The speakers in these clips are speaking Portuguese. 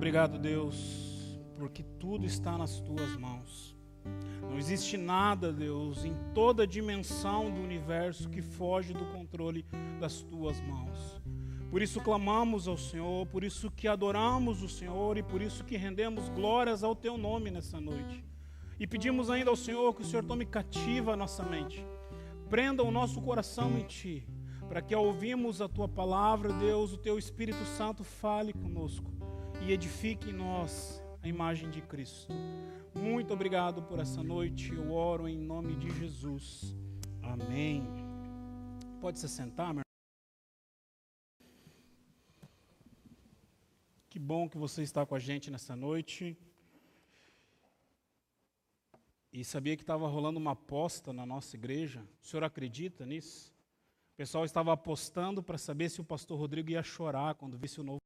obrigado, Deus, porque tudo está nas tuas mãos. Não existe nada, Deus, em toda a dimensão do universo que foge do controle das tuas mãos. Por isso clamamos ao Senhor, por isso que adoramos o Senhor e por isso que rendemos glórias ao teu nome nessa noite. E pedimos ainda ao Senhor que o Senhor tome cativa a nossa mente, prenda o nosso coração em ti, para que ao ouvirmos a tua palavra, Deus, o teu Espírito Santo fale conosco e edifique em nós a imagem de Cristo. Muito obrigado por essa noite, eu oro em nome de Jesus. Amém. Pode se sentar, meu irmão. Que bom que você está com a gente nessa noite. E sabia que estava rolando uma aposta na nossa igreja? O senhor acredita nisso? O pessoal estava apostando para saber se o pastor Rodrigo ia chorar quando visse o novo.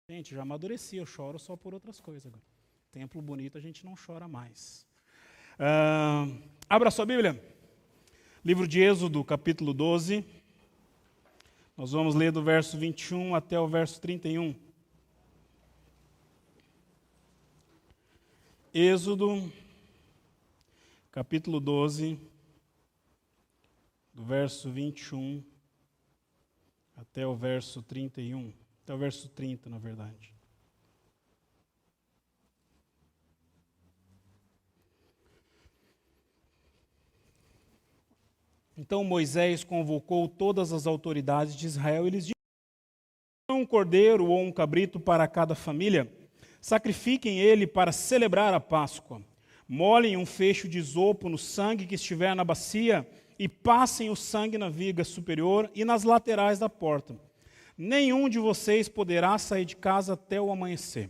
Gente, já amadureci, eu choro só por outras coisas agora. Templo bonito a gente não chora mais. Abra sua Bíblia. Livro de Êxodo, capítulo 12. Nós vamos ler do verso 21 até o verso 31. Êxodo, capítulo 12, do verso 21 até o verso 31. Até o verso 30, na verdade. Então Moisés convocou todas as autoridades de Israel e lhes disse: um cordeiro ou um cabrito para cada família, sacrifiquem ele para celebrar a Páscoa. Molhem um fecho de isopo no sangue que estiver na bacia e passem o sangue na viga superior e nas laterais da porta. Nenhum de vocês poderá sair de casa até o amanhecer.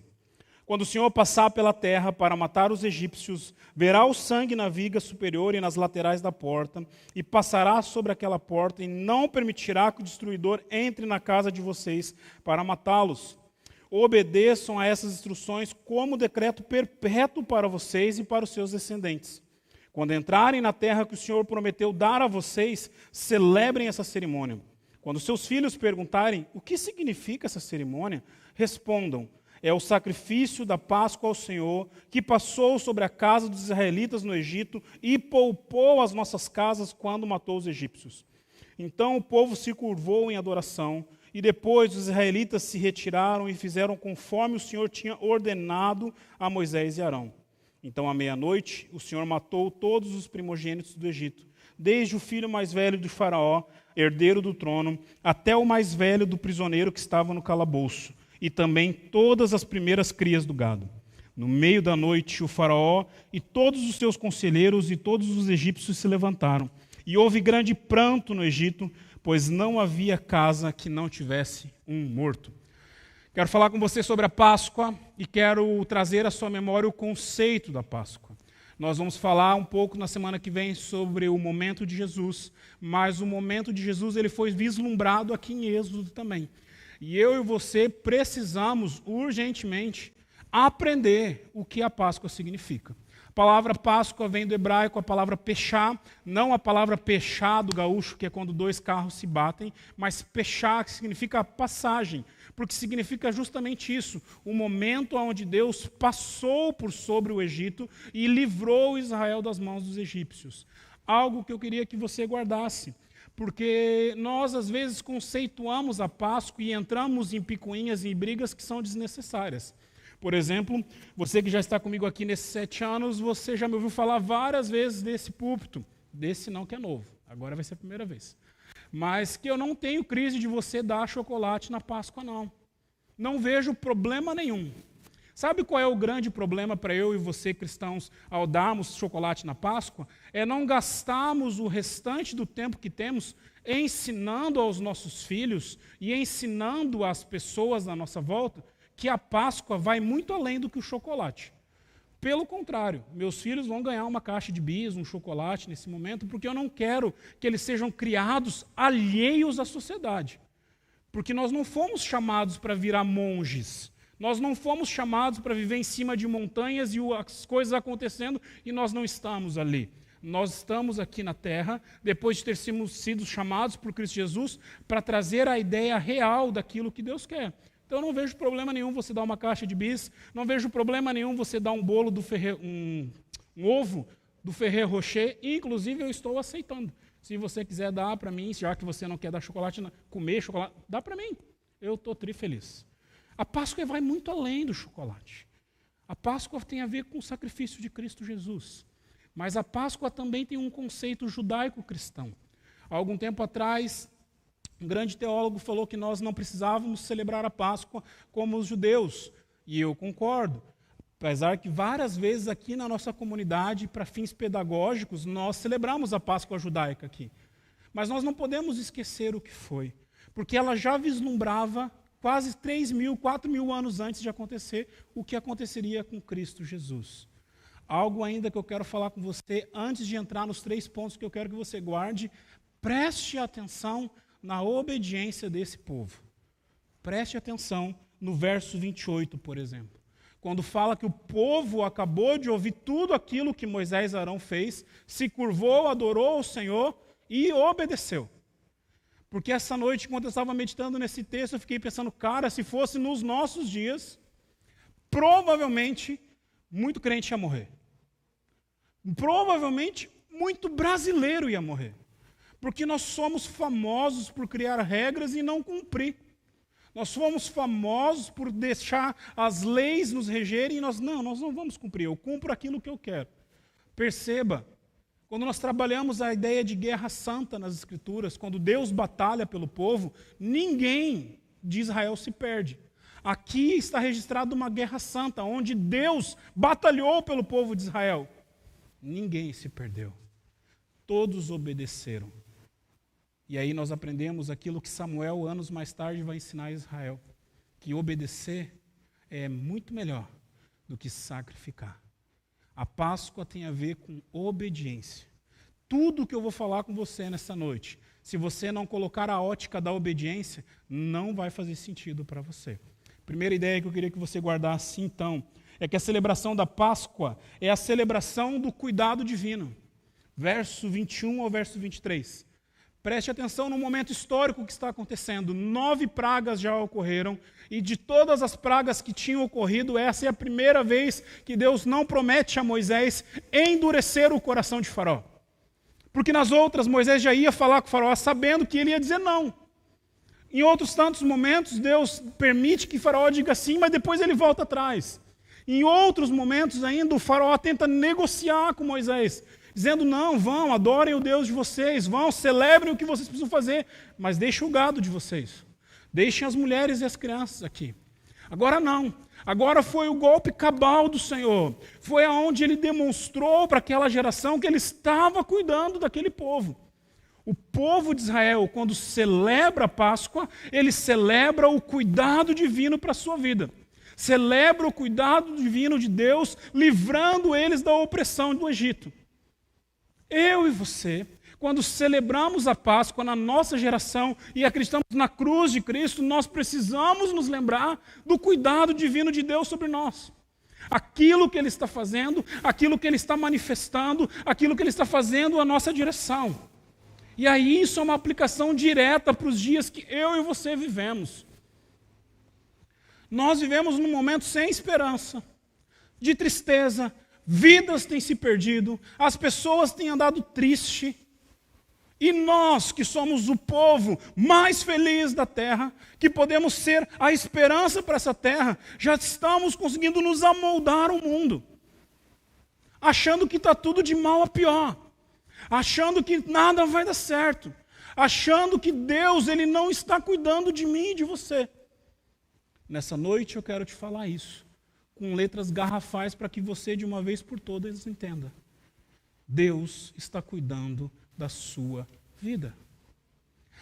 Quando o Senhor passar pela terra para matar os egípcios, verá o sangue na viga superior e nas laterais da porta, e passará sobre aquela porta, e não permitirá que o destruidor entre na casa de vocês para matá-los. Obedeçam a essas instruções como decreto perpétuo para vocês e para os seus descendentes. Quando entrarem na terra que o Senhor prometeu dar a vocês, celebrem essa cerimônia. Quando seus filhos perguntarem o que significa essa cerimônia, respondam: é o sacrifício da Páscoa ao Senhor, que passou sobre a casa dos israelitas no Egito e poupou as nossas casas quando matou os egípcios. Então o povo se curvou em adoração, e depois os israelitas se retiraram e fizeram conforme o Senhor tinha ordenado a Moisés e Arão. Então, à meia-noite, o Senhor matou todos os primogênitos do Egito, desde o filho mais velho do faraó, herdeiro do trono, até o mais velho do prisioneiro que estava no calabouço, e também todas as primeiras crias do gado. No meio da noite, o faraó e todos os seus conselheiros e todos os egípcios se levantaram, e houve grande pranto no Egito, pois não havia casa que não tivesse um morto. Quero falar com você sobre a Páscoa e quero trazer à sua memória o conceito da Páscoa. Nós vamos falar um pouco na semana que vem sobre o momento de Jesus, mas o momento de Jesus ele foi vislumbrado aqui em Êxodo também. E eu e você precisamos urgentemente aprender o que a Páscoa significa. A palavra Páscoa vem do hebraico a palavra pechá, não a palavra pechá do gaúcho, que é quando dois carros se batem, mas pechá, que significa passagem, porque significa justamente isso, o momento onde Deus passou por sobre o Egito e livrou Israel das mãos dos egípcios. Algo que eu queria que você guardasse, porque nós às vezes conceituamos a Páscoa e entramos em picuinhas e brigas que são desnecessárias. Por exemplo, você que já está comigo aqui nesses 7 anos, você já me ouviu falar várias vezes desse púlpito, desse não que é novo, agora vai ser a primeira vez. Mas que eu não tenho crise de você dar chocolate na Páscoa, não. Não vejo problema nenhum. Sabe qual é o grande problema para eu e você, cristãos, ao darmos chocolate na Páscoa? É não gastarmos o restante do tempo que temos ensinando aos nossos filhos e ensinando às pessoas à nossa volta que a Páscoa vai muito além do que o chocolate. Pelo contrário, meus filhos vão ganhar uma caixa de bis, um chocolate nesse momento, porque eu não quero que eles sejam criados alheios à sociedade. Porque nós não fomos chamados para virar monges. Nós não fomos chamados para viver em cima de montanhas e as coisas acontecendo e nós não estamos ali. Nós estamos aqui na terra, depois de ter sido chamados por Cristo Jesus, para trazer a ideia real daquilo que Deus quer. Então eu não vejo problema nenhum você dar uma caixa de bis, não vejo problema nenhum você dar um bolo do um ovo do Ferrero Rocher, inclusive eu estou aceitando. Se você quiser dar para mim, já que você não quer dar chocolate, comer chocolate, dá para mim. Eu estou trifeliz. A Páscoa vai muito além do chocolate. A Páscoa tem a ver com o sacrifício de Cristo Jesus. Mas a Páscoa também tem um conceito judaico-cristão. Há algum tempo atrás, um grande teólogo falou que nós não precisávamos celebrar a Páscoa como os judeus. E eu concordo. Apesar que várias vezes aqui na nossa comunidade, para fins pedagógicos, nós celebramos a Páscoa judaica aqui. Mas nós não podemos esquecer o que foi. Porque ela já vislumbrava, quase 3.000, 4.000 anos antes de acontecer, o que aconteceria com Cristo Jesus. Algo ainda que eu quero falar com você, antes de entrar nos 3 pontos que eu quero que você guarde, preste atenção na obediência desse povo. Preste atenção no verso 28, por exemplo. Quando fala que o povo acabou de ouvir tudo aquilo que Moisés e Arão fez, se curvou, adorou o Senhor e obedeceu. Porque essa noite, quando eu estava meditando nesse texto, eu fiquei pensando, cara, se fosse nos nossos dias, provavelmente muito crente ia morrer. Provavelmente muito brasileiro ia morrer. Porque nós somos famosos por criar regras e não cumprir. Nós fomos famosos por deixar as leis nos regerem e nós não vamos cumprir, eu cumpro aquilo que eu quero. Perceba, quando nós trabalhamos a ideia de guerra santa nas Escrituras, quando Deus batalha pelo povo, ninguém de Israel se perde. Aqui está registrada uma guerra santa, onde Deus batalhou pelo povo de Israel. Ninguém se perdeu. Todos obedeceram. E aí nós aprendemos aquilo que Samuel, anos mais tarde, vai ensinar a Israel. Que obedecer é muito melhor do que sacrificar. A Páscoa tem a ver com obediência. Tudo que eu vou falar com você nessa noite, se você não colocar a ótica da obediência, não vai fazer sentido para você. Primeira ideia que eu queria que você guardasse, então, é que a celebração da Páscoa é a celebração do cuidado divino. Verso 21 ao verso 23. Preste atenção no momento histórico que está acontecendo. 9 pragas já ocorreram, e de todas as pragas que tinham ocorrido, essa é a primeira vez que Deus não promete a Moisés endurecer o coração de Faraó. Porque nas outras, Moisés já ia falar com Faraó, sabendo que ele ia dizer não. Em outros tantos momentos, Deus permite que Faraó diga sim, mas depois ele volta atrás. Em outros momentos ainda, o Faraó tenta negociar com Moisés, dizendo, não, vão, adorem o Deus de vocês, vão, celebrem o que vocês precisam fazer, mas deixem o gado de vocês, deixem as mulheres e as crianças aqui. Agora não, agora foi o golpe cabal do Senhor, foi aonde ele demonstrou para aquela geração que ele estava cuidando daquele povo. O povo de Israel, quando celebra a Páscoa, ele celebra o cuidado divino para a sua vida. Celebra o cuidado divino de Deus, livrando eles da opressão do Egito. Eu e você, quando celebramos a Páscoa na nossa geração e acreditamos na cruz de Cristo, nós precisamos nos lembrar do cuidado divino de Deus sobre nós. Aquilo que Ele está fazendo, aquilo que Ele está manifestando, aquilo que Ele está fazendo na nossa direção. E aí isso é uma aplicação direta para os dias que eu e você vivemos. Nós vivemos num momento sem esperança, de tristeza, vidas têm se perdido, as pessoas têm andado triste, e nós, que somos o povo mais feliz da terra, que podemos ser a esperança para essa terra, já estamos conseguindo nos amoldar ao mundo, achando que está tudo de mal a pior, achando que nada vai dar certo, achando que Deus ele não está cuidando de mim e de você. Nessa noite eu quero te falar isso, com letras garrafais para que você de uma vez por todas entenda. Deus está cuidando da sua vida.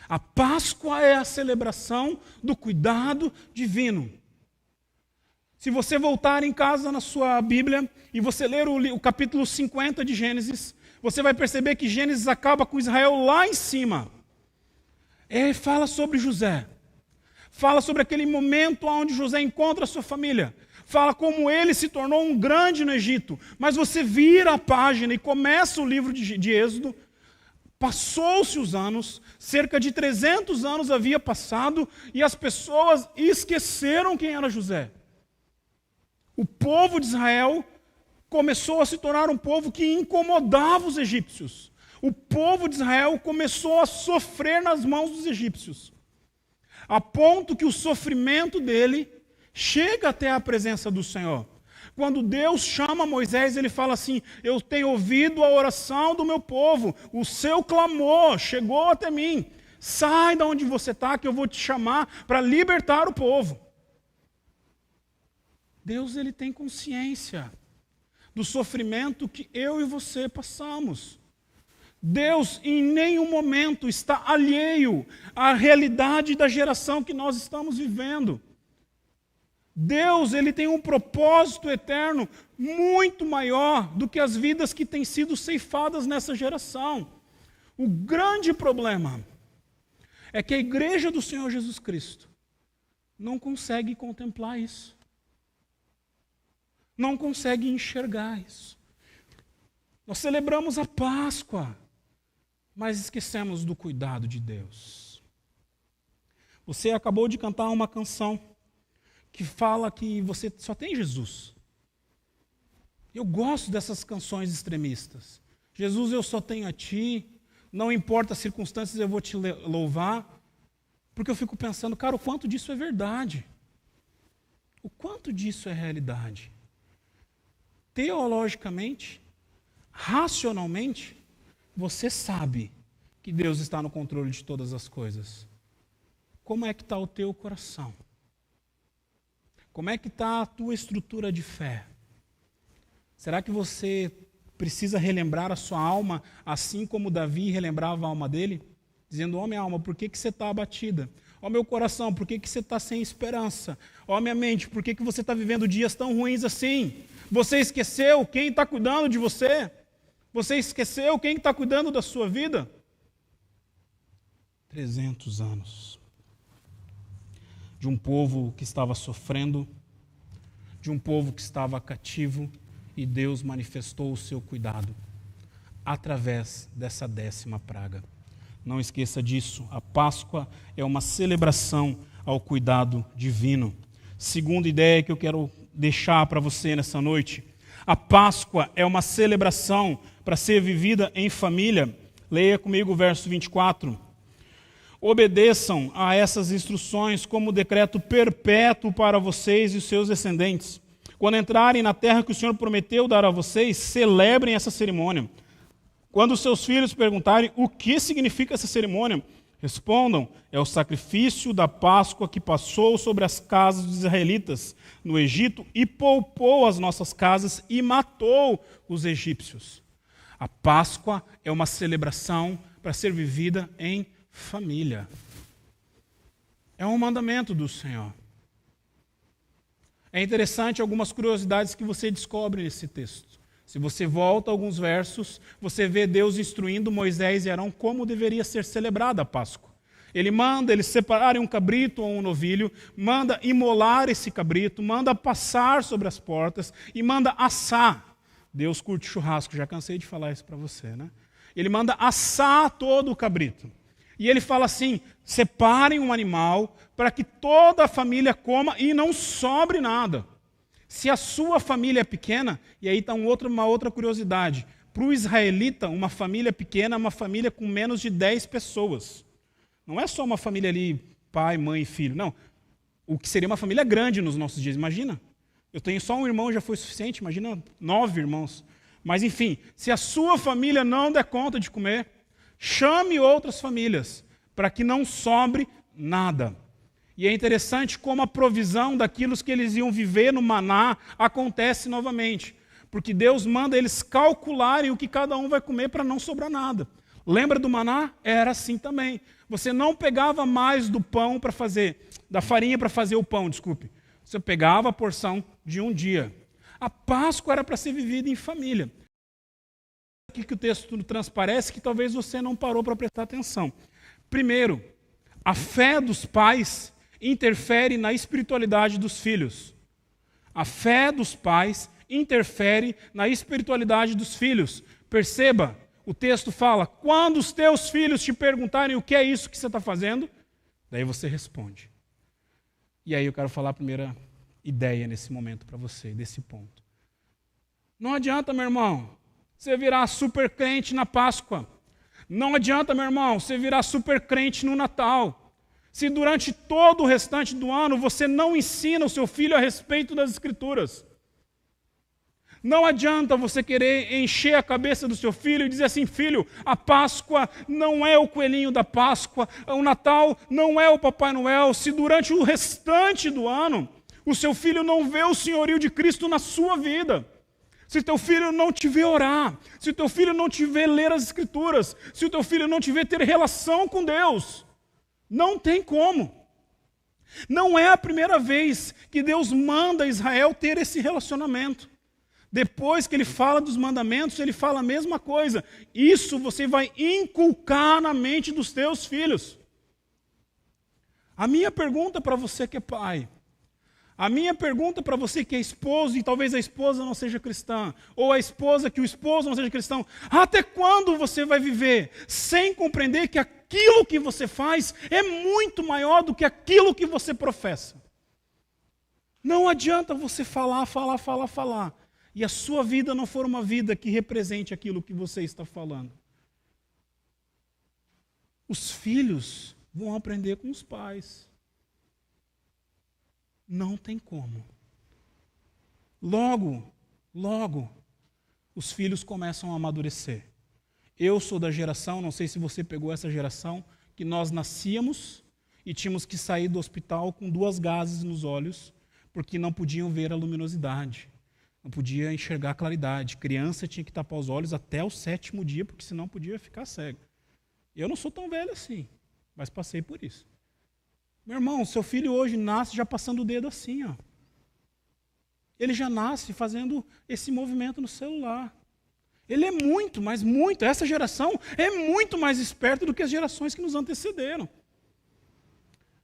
A Páscoa é a celebração do cuidado divino. Se você voltar em casa na sua Bíblia e você ler o capítulo 50 de Gênesis, você vai perceber que Gênesis acaba com Israel lá em cima. Ele fala sobre José. Fala sobre aquele momento onde José encontra a sua família. Fala como ele se tornou um grande no Egito. Mas você vira a página e começa o livro de Êxodo. Passou-se os anos, cerca de 300 anos havia passado, e as pessoas esqueceram quem era José. O povo de Israel começou a se tornar um povo que incomodava os egípcios. O povo de Israel começou a sofrer nas mãos dos egípcios, a ponto que o sofrimento dele chega até a presença do Senhor. Quando Deus chama Moisés, ele fala assim: eu tenho ouvido a oração do meu povo, o seu clamor chegou até mim. Sai de onde você está, que eu vou te chamar para libertar o povo. Deus, ele tem consciência do sofrimento que eu e você passamos. Deus em nenhum momento está alheio à realidade da geração que nós estamos vivendo. Deus, ele tem um propósito eterno muito maior do que as vidas que têm sido ceifadas nessa geração. O grande problema é que a igreja do Senhor Jesus Cristo não consegue contemplar isso. Não consegue enxergar isso. Nós celebramos a Páscoa, mas esquecemos do cuidado de Deus. Você acabou de cantar uma canção que fala que você só tem Jesus. Eu gosto dessas canções extremistas. Jesus, eu só tenho a Ti, não importa as circunstâncias, eu vou Te louvar. Porque eu fico pensando, cara, o quanto disso é verdade? O quanto disso é realidade? Teologicamente, racionalmente, você sabe que Deus está no controle de todas as coisas. Como é que está o teu coração? Como é que está a tua estrutura de fé? Será que você precisa relembrar a sua alma, assim como Davi relembrava a alma dele? Dizendo: ó minha alma, por que você está abatida? Ó meu coração, por que você está sem esperança? Ó minha mente, por que você está vivendo dias tão ruins assim? Você esqueceu quem está cuidando de você? Você esqueceu quem está cuidando da sua vida? 300 anos. De um povo que estava sofrendo, de um povo que estava cativo, e Deus manifestou o seu cuidado através dessa 10ª praga. Não esqueça disso, a Páscoa é uma celebração ao cuidado divino. Segunda ideia que eu quero deixar para você nessa noite: a Páscoa é uma celebração para ser vivida em família. Leia comigo o verso 24. Obedeçam a essas instruções como decreto perpétuo para vocês e os seus descendentes. Quando entrarem na terra que o Senhor prometeu dar a vocês, celebrem essa cerimônia. Quando seus filhos perguntarem o que significa essa cerimônia, respondam: é o sacrifício da Páscoa que passou sobre as casas dos israelitas no Egito e poupou as nossas casas e matou os egípcios. A Páscoa é uma celebração para ser vivida em família. É um mandamento do Senhor. É interessante algumas curiosidades que você descobre nesse texto. Se você volta alguns versos, você vê Deus instruindo Moisés e Arão como deveria ser celebrada a Páscoa. Ele manda eles separarem um cabrito ou um novilho, manda imolar esse cabrito, manda passar sobre as portas e manda assar. Deus curte churrasco, já cansei de falar isso para você, né? Ele manda assar todo o cabrito. E ele fala assim: separem um animal para que toda a família coma e não sobre nada. Se a sua família é pequena, e aí está uma outra curiosidade, para o israelita, uma família pequena é uma família com menos de 10 pessoas. Não é só uma família ali, pai, mãe e filho, não. O que seria uma família grande nos nossos dias, imagina. Eu tenho só um irmão, já foi suficiente, imagina 9 irmãos. Mas enfim, se a sua família não der conta de comer, chame outras famílias, para que não sobre nada. E é interessante como a provisão daquilo que eles iam viver no maná acontece novamente. Porque Deus manda eles calcularem o que cada um vai comer para não sobrar nada. Lembra do maná? Era assim também. Você não pegava mais do pão para fazer, da farinha para fazer o pão, desculpe. Você pegava a porção de um dia. A Páscoa era para ser vivida em família. Aqui que o texto transparece que talvez você não parou para prestar atenção. Primeiro, a fé dos pais interfere na espiritualidade dos filhos. A fé dos pais interfere na espiritualidade dos filhos. Perceba, O texto fala, quando os teus filhos te perguntarem o que é isso que você está fazendo, daí você responde. E aí eu quero falar a primeira ideia nesse momento para você, desse ponto. Não adianta, meu irmão, você virar super crente na Páscoa. Não adianta, meu irmão, você virar super crente no Natal. Se durante todo o restante do ano você não ensina o seu filho a respeito das Escrituras. Não adianta você querer encher a cabeça do seu filho e dizer assim, filho, a Páscoa não é o coelhinho da Páscoa, o Natal não é o Papai Noel, se durante o restante do ano o seu filho não vê o senhorio de Cristo na sua vida. Se teu filho não te vê orar, se teu filho não te vê ler as Escrituras, se o teu filho não te vê ter relação com Deus, não tem como. Não é a primeira vez que Deus manda Israel ter esse relacionamento. Depois que ele fala dos mandamentos, ele fala a mesma coisa. Isso você vai inculcar na mente dos teus filhos. A minha pergunta para você que é pai, a minha pergunta para você que é esposo, e talvez a esposa não seja cristã, ou a esposa que o esposo não seja cristão, até quando você vai viver sem compreender que aquilo que você faz é muito maior do que aquilo que você professa? Não adianta você falar, e a sua vida não for uma vida que represente aquilo que você está falando. Os filhos vão aprender com os pais. Não tem como. Logo, os filhos começam a amadurecer. Eu sou da geração, não sei se você pegou essa geração, que nós nascíamos e tínhamos que sair do hospital com 2 gases nos olhos, porque não podiam ver a luminosidade. Não podia enxergar a claridade. Criança tinha que tapar os olhos até o 7º dia, porque senão podia ficar cego. Eu não sou tão velho assim, mas passei por isso. Meu irmão, seu filho hoje nasce já passando o dedo assim, ó. Ele já nasce fazendo esse movimento no celular. Ele é muito, mas muito, essa geração é muito mais esperta do que as gerações que nos antecederam.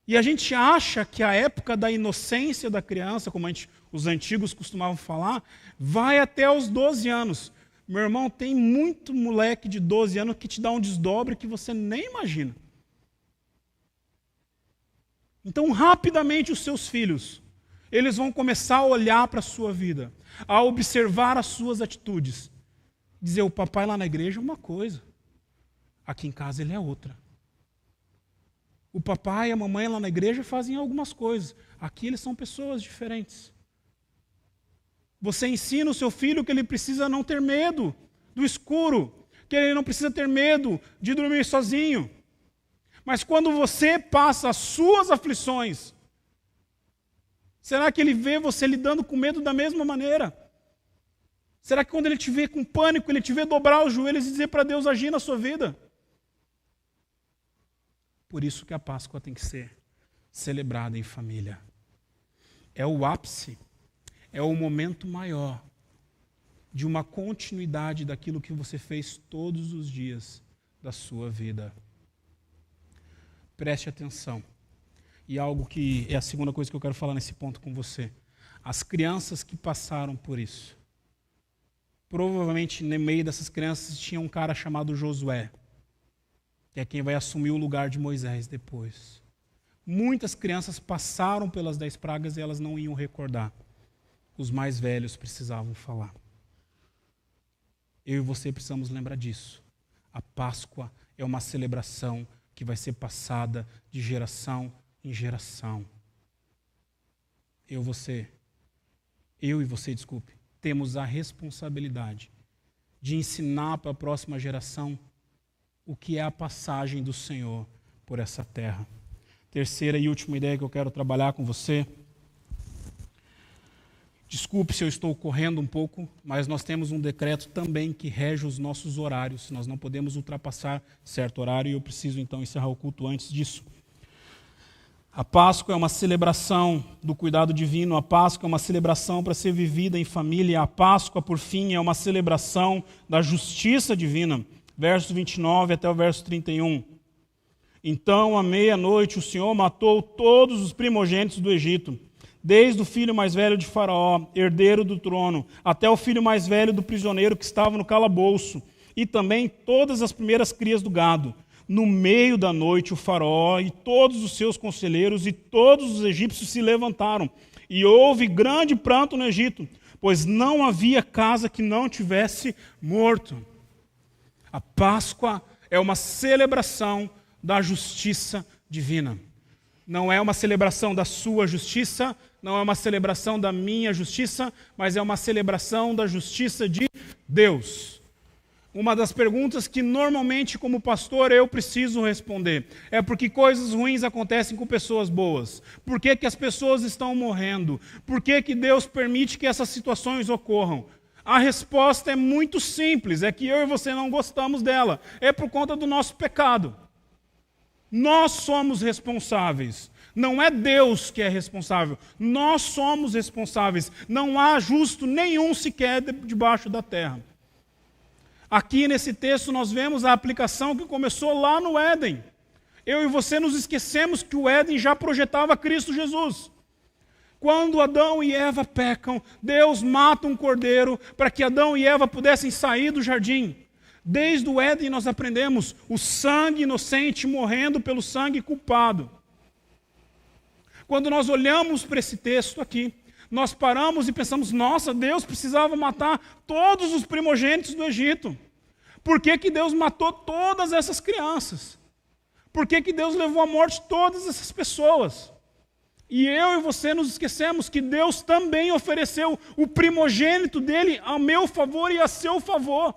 E a gente acha que a época da inocência da criança, como os antigos costumavam falar, vai até os 12 anos. Meu irmão, tem muito moleque de 12 anos que te dá um desdobre que você nem imagina. Então, rapidamente, os seus filhos, eles vão começar a olhar para a sua vida, a observar as suas atitudes. Dizer, o papai lá na igreja é uma coisa, aqui em casa ele é outra. O papai e a mamãe lá na igreja fazem algumas coisas. Aqui eles são pessoas diferentes. Você ensina o seu filho que ele precisa não ter medo do escuro, que ele não precisa ter medo de dormir sozinho. Mas quando você passa as suas aflições, será que ele vê você lidando com medo da mesma maneira? Será que quando ele te vê com pânico, ele te vê dobrar os joelhos e dizer para Deus agir na sua vida? Por isso que a Páscoa tem que ser celebrada em família. É o ápice, é o momento maior de uma continuidade daquilo que você fez todos os dias da sua vida. Preste atenção. E algo que é a segunda coisa que eu quero falar nesse ponto com você. As crianças que passaram por isso. Provavelmente no meio dessas crianças tinha um cara chamado Josué, que é quem vai assumir o lugar de Moisés depois. Muitas crianças passaram pelas 10 pragas e elas não iam recordar. Os mais velhos precisavam falar. Eu e você precisamos lembrar disso. A Páscoa é uma celebração que vai ser passada de geração em geração. Eu e você, temos a responsabilidade de ensinar para a próxima geração o que é a passagem do Senhor por essa terra. Terceira e última ideia que eu quero trabalhar com você. Desculpe se eu estou correndo um pouco, mas nós temos um decreto também que rege os nossos horários. Nós não podemos ultrapassar certo horário e eu preciso então encerrar o culto antes disso. A Páscoa é uma celebração do cuidado divino, a Páscoa é uma celebração para ser vivida em família, a Páscoa, por fim, é uma celebração da justiça divina. Verso 29 até o verso 31. Então, à meia-noite, o Senhor matou todos os primogênitos do Egito, desde o filho mais velho de Faraó, herdeiro do trono, até o filho mais velho do prisioneiro que estava no calabouço, e também todas as primeiras crias do gado. No meio da noite, o faraó e todos os seus conselheiros e todos os egípcios se levantaram. E houve grande pranto no Egito, pois não havia casa que não tivesse morto. A Páscoa é uma celebração da justiça divina. Não é uma celebração da sua justiça, não é uma celebração da minha justiça, mas é uma celebração da justiça de Deus. Uma das perguntas que normalmente, como pastor, eu preciso responder é por que coisas ruins acontecem com pessoas boas? Por que as pessoas estão morrendo? Por que Deus permite que essas situações ocorram? A resposta é muito simples, é que eu e você não gostamos dela. É por conta do nosso pecado. Nós somos responsáveis. Não é Deus que é responsável. Nós somos responsáveis. Não há justo nenhum sequer debaixo da terra. Aqui nesse texto nós vemos a aplicação que começou lá no Éden. Eu e você nos esquecemos que o Éden já projetava Cristo Jesus. Quando Adão e Eva pecam, Deus mata um cordeiro para que Adão e Eva pudessem sair do jardim. Desde o Éden nós aprendemos o sangue inocente morrendo pelo sangue culpado. Quando nós olhamos para esse texto aqui, nós paramos e pensamos, nossa, Deus precisava matar todos os primogênitos do Egito. Por que Deus matou todas essas crianças? Por que Deus levou à morte todas essas pessoas? E eu e você nos esquecemos que Deus também ofereceu o primogênito dele a meu favor e a seu favor.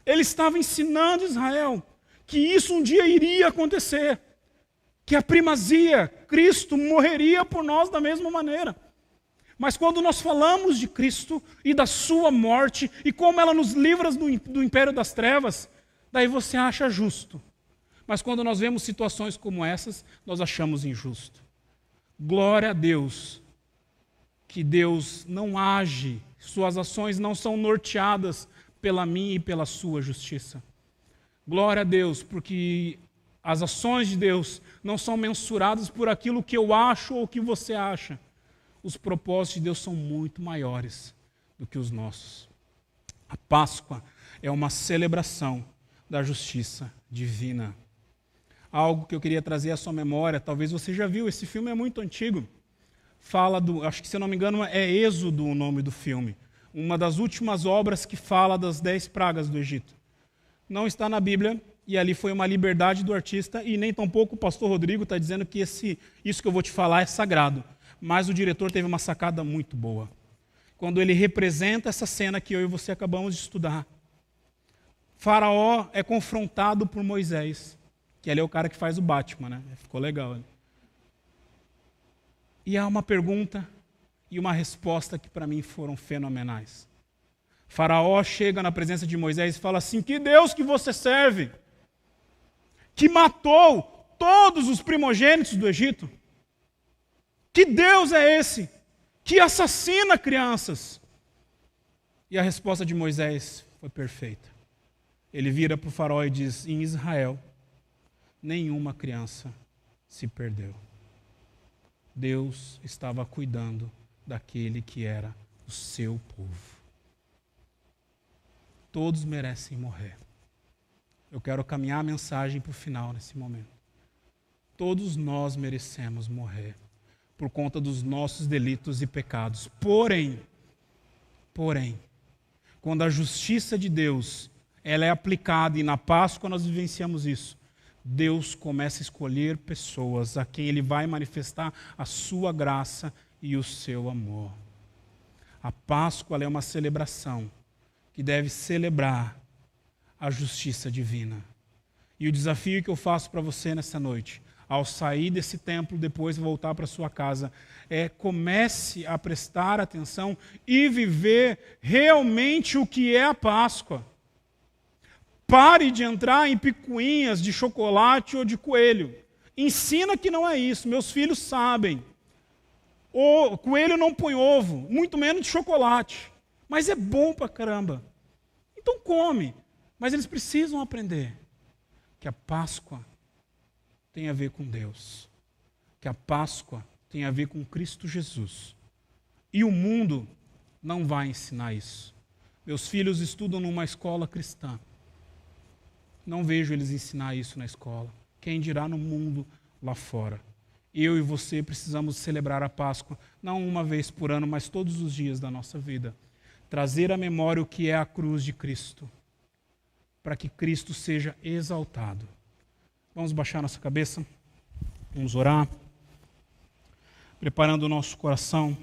Ele estava ensinando Israel que isso um dia iria acontecer. Que a primazia, Cristo, morreria por nós da mesma maneira. Mas quando nós falamos de Cristo e da sua morte e como ela nos livra do império das trevas, daí você acha justo. Mas quando nós vemos situações como essas, nós achamos injusto. Glória a Deus, que Deus não age, suas ações não são norteadas pela minha e pela sua justiça. Glória a Deus, porque as ações de Deus não são mensuradas por aquilo que eu acho ou que você acha. Os propósitos de Deus são muito maiores do que os nossos. A Páscoa é uma celebração da justiça divina. Algo que eu queria trazer à sua memória, talvez você já viu, esse filme é muito antigo. Fala acho que se eu não me engano é Êxodo o nome do filme. Uma das últimas obras que fala das 10 pragas do Egito. Não está na Bíblia, e ali foi uma liberdade do artista, e nem tampouco o pastor Rodrigo está dizendo que isso que eu vou te falar é sagrado. Mas o diretor teve uma sacada muito boa. Quando ele representa essa cena que eu e você acabamos de estudar. Faraó é confrontado por Moisés, que ali é o cara que faz o Batman, né? Ficou legal. Né? E há uma pergunta e uma resposta que para mim foram fenomenais. Faraó chega na presença de Moisés e fala assim, que Deus que você serve? Que matou todos os primogênitos do Egito? Que Deus é esse? Que assassina crianças? E a resposta de Moisés foi perfeita. Ele vira para o faraó e diz, em Israel, nenhuma criança se perdeu. Deus estava cuidando daquele que era o seu povo. Todos merecem morrer. Eu quero caminhar a mensagem para o final nesse momento. Todos nós merecemos morrer por conta dos nossos delitos e pecados. Porém, quando a justiça de Deus ela é aplicada, e na Páscoa nós vivenciamos isso, Deus começa a escolher pessoas a quem Ele vai manifestar a sua graça e o seu amor. A Páscoa ela é uma celebração que deve celebrar a justiça divina. E o desafio que eu faço para você nessa noite, ao sair desse templo, depois voltar para sua casa, comece a prestar atenção e viver realmente o que é a Páscoa. Pare de entrar em picuinhas de chocolate ou de coelho. Ensina que não é isso, meus filhos sabem. O coelho não põe ovo, muito menos de chocolate. Mas é bom pra caramba. Então come. Mas eles precisam aprender que a Páscoa tem a ver com Deus. Que a Páscoa tem a ver com Cristo Jesus. E o mundo não vai ensinar isso. Meus filhos estudam numa escola cristã. Não vejo eles ensinar isso na escola. Quem dirá no mundo lá fora? Eu e você precisamos celebrar a Páscoa, não uma vez por ano, mas todos os dias da nossa vida. Trazer à memória o que é a cruz de Cristo, para que Cristo seja exaltado. Vamos baixar nossa cabeça, vamos orar, preparando o nosso coração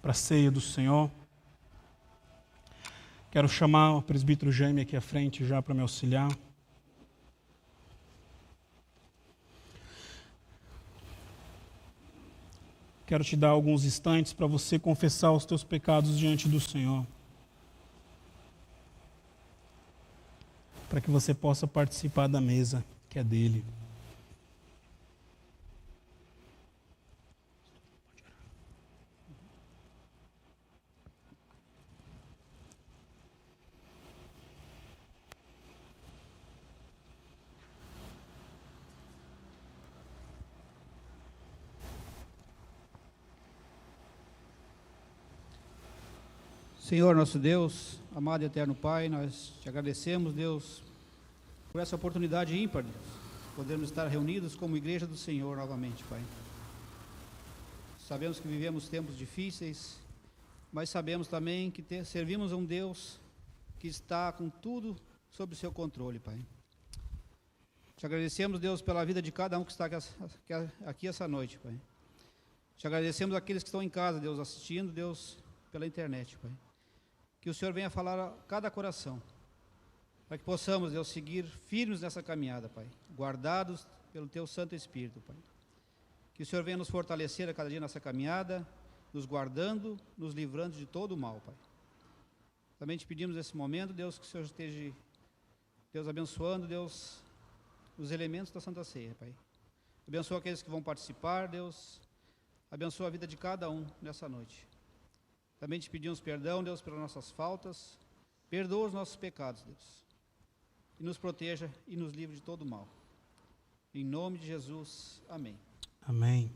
para a ceia do Senhor. Quero chamar o presbítero Jaime aqui à frente já para me auxiliar. Quero te dar alguns instantes para você confessar os teus pecados diante do Senhor, para que você possa participar da mesa que é dele. Senhor nosso Deus, amado e eterno Pai, nós te agradecemos, Deus, por essa oportunidade ímpar, Deus, podermos estar reunidos como igreja do Senhor novamente, Pai. Sabemos que vivemos tempos difíceis, mas sabemos também que servimos a um Deus que está com tudo sob o seu controle, Pai. Te agradecemos, Deus, pela vida de cada um que está aqui essa noite, Pai. Te agradecemos aqueles que estão em casa, Deus, assistindo, Deus, pela internet, Pai. Que o Senhor venha falar a cada coração, para que possamos, Deus, seguir firmes nessa caminhada, Pai, guardados pelo Teu Santo Espírito, Pai. Que o Senhor venha nos fortalecer a cada dia nessa caminhada, nos guardando, nos livrando de todo o mal, Pai. Também te pedimos nesse momento, Deus, que o Senhor esteja, Deus, abençoando, Deus, os elementos da Santa Ceia, Pai. Abençoa aqueles que vão participar, Deus, abençoa a vida de cada um nessa noite. Também te pedimos perdão, Deus, pelas nossas faltas. Perdoa os nossos pecados, Deus. E nos proteja e nos livre de todo o mal. Em nome de Jesus. Amém. Amém.